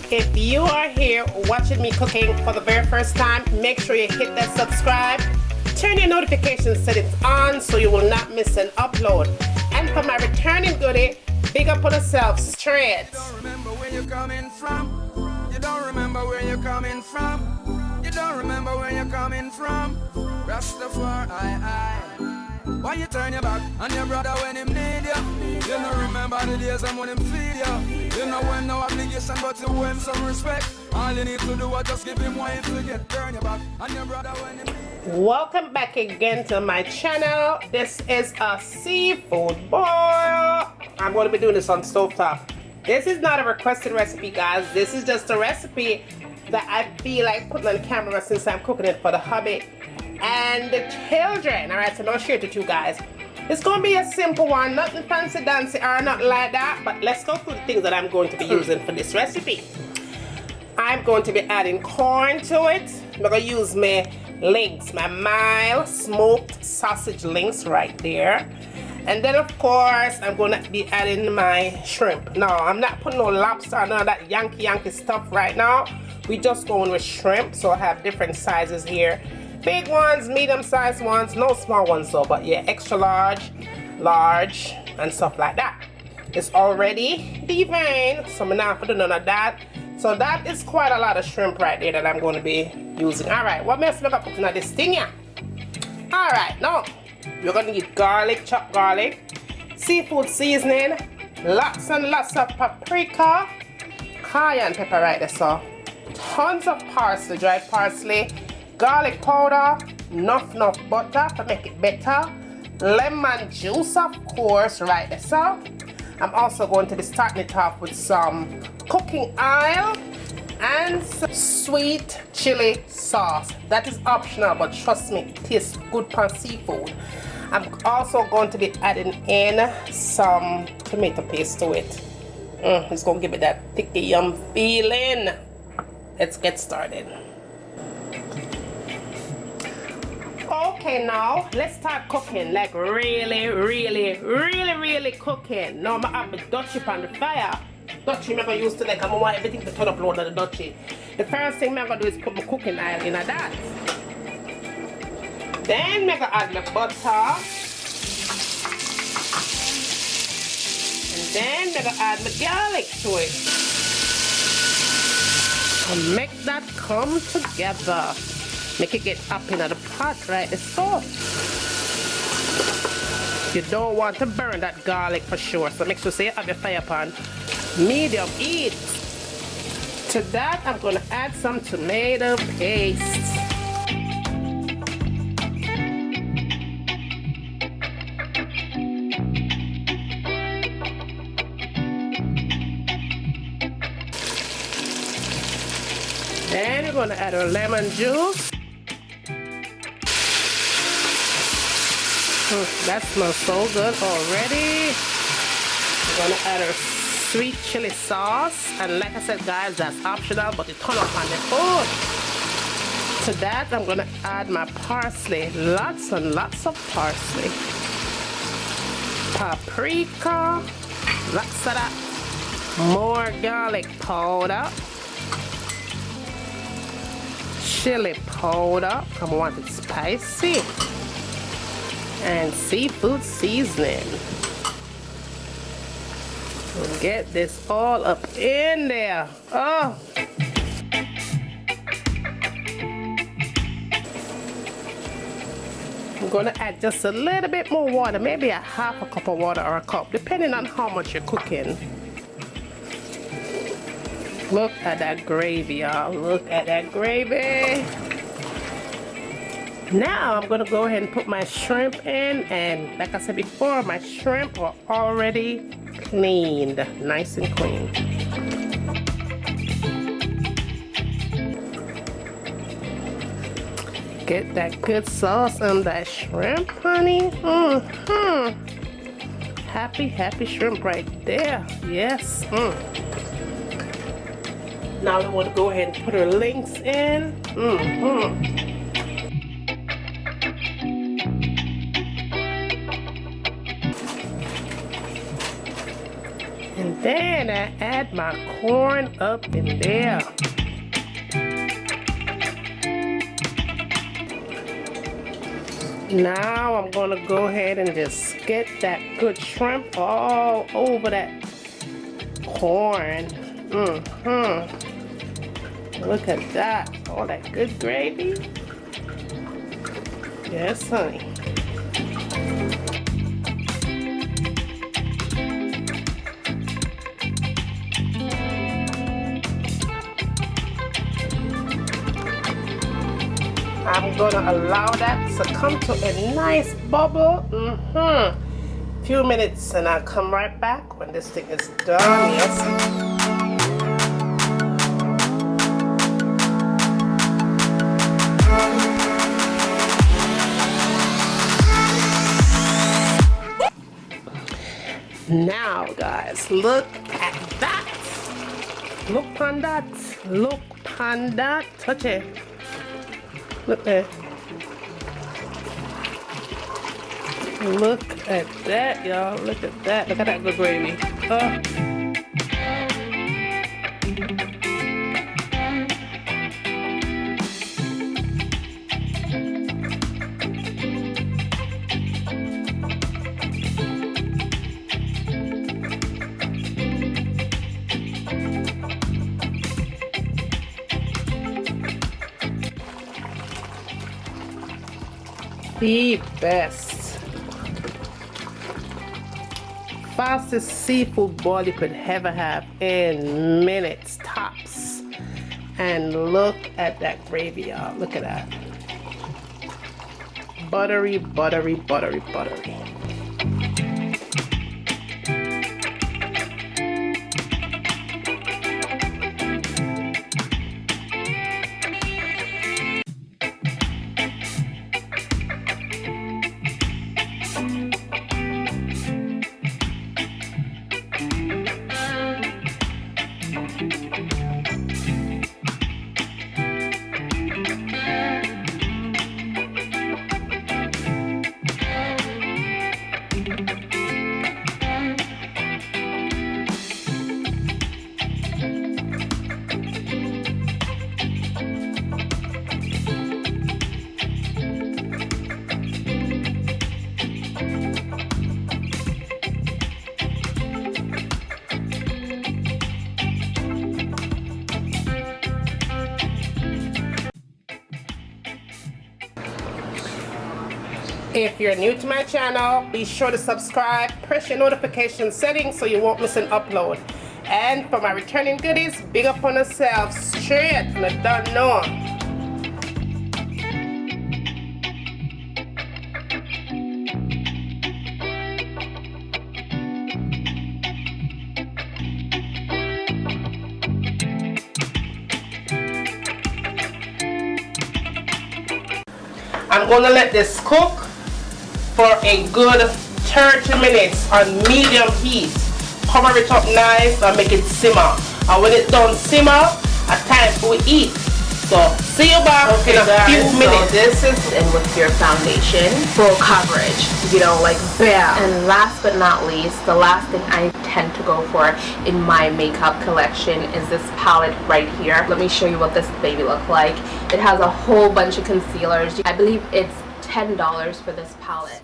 If you are here watching me cooking for the very first time, make sure you hit that subscribe. Turn your notification settings on so you will not miss an upload. And for my returning goodie, big up on yourself, straight. You don't remember where you're coming from. You don't remember where you're coming from. You don't remember where you're coming from. Rastafari, why you turn your back on your brother when him need you? You don't remember the days when him feed you. You know when no obligation but you owe him some respect. All you need to do is just give him one to get turn your back on your brother when him need you. Welcome back again to my channel. This is a seafood boil. I'm going to be doing this on stovetop. This is not a requested recipe, guys. This is just a recipe that I feel like putting on camera since I'm cooking it for the hubby and the children. Alright, so I'll share it with you guys. It's going to be a simple one, nothing fancy dancy or nothing like that, but let's go through the things that I'm going to be using for this recipe. I'm going to be adding corn to it. I'm going to use my links, my mild smoked sausage links right there. And then of course I'm going to be adding my shrimp. No, I'm not putting no lobster or none of that Yankee stuff right now. We're just going with shrimp, so I have different sizes here. Big ones, medium sized ones, no small ones though, but yeah, extra large, large, and stuff like that. It's already deveined, so I'm not putting none of that. So that is quite a lot of shrimp right there that I'm going to be using. Alright, what else am I putting on this thing here? Alright, now we're going to need garlic, chopped garlic, seafood seasoning, lots and lots of paprika, cayenne pepper right there, so tons of parsley, dried parsley, garlic powder, enough butter to make it better, lemon juice of course right there, so I'm also going to be starting it off with some cooking oil and some sweet chili sauce. That is optional, but trust me, it tastes good for seafood. I'm also going to be adding in some tomato paste to it. It's going to give it that thicky yum feeling. Let's get started. Okay, now let's start cooking, like really cooking. Now I'm gonna have the dutchie on the fire. Dutchie I'm gonna use today because I want everything to turn up load on the dutchie. The first thing I'm gonna do is put my cooking oil in that. Then I'm gonna add my butter. And then I'm gonna add my garlic to it. And make that come together. Make it get up in the pot right there. So you don't want to burn that garlic for sure, so make sure you have your fire pan medium heat. To that I'm going to add some tomato paste. Then we're going to add our lemon juice. That smells so good already. We're gonna add our sweet chili sauce, and like I said, guys, that's optional, but it turn up on the food. To that, I'm gonna add my parsley, lots and lots of parsley, paprika, lots of that, more garlic powder, chili powder. I want it spicy. And seafood seasoning. We'll get this all up in there. Oh! I'm gonna add just a little bit more water, maybe a half a cup of water or a cup, depending on how much you're cooking. Look at that gravy, y'all. Look at that gravy. Now I'm gonna go ahead and put my shrimp in, and like I said before, my shrimp are already cleaned, nice and clean. Get that good sauce on that shrimp, honey. Happy shrimp right there. Yes. Now we want to go ahead and put our links in. Then I add my corn up in there. Now I'm gonna go ahead and just get that good shrimp all over that corn. Look at that, all that good gravy. Yes, honey. I'm gonna allow that to come to a nice bubble. Few minutes and I'll come right back when this thing is done. Yes. Now guys, look at that. Look on that. Look on that. Touch it. Look there. Look at that, y'all. Look at that. Look at that good gravy. The best, fastest seafood boil you could ever have in minutes tops. And look at that gravy, y'all. Look at that. Buttery, buttery, buttery, buttery. If you're new to my channel, be sure to subscribe, press your notification settings so you won't miss an upload. And for my returning goodies, big up on yourselves, straight from the done know. I'm gonna let this cook for a good 30 minutes on medium heat. Cover it up nice and make it simmer. And when it's done simmer, it's time for we eat. So see you back in a few minutes. So this is in with your foundation, full coverage, you know, like bam. And last but not least, the last thing I tend to go for in my makeup collection is this palette right here. Let me show you what this baby looks like. It has a whole bunch of concealers. I believe it's $10 for this palette.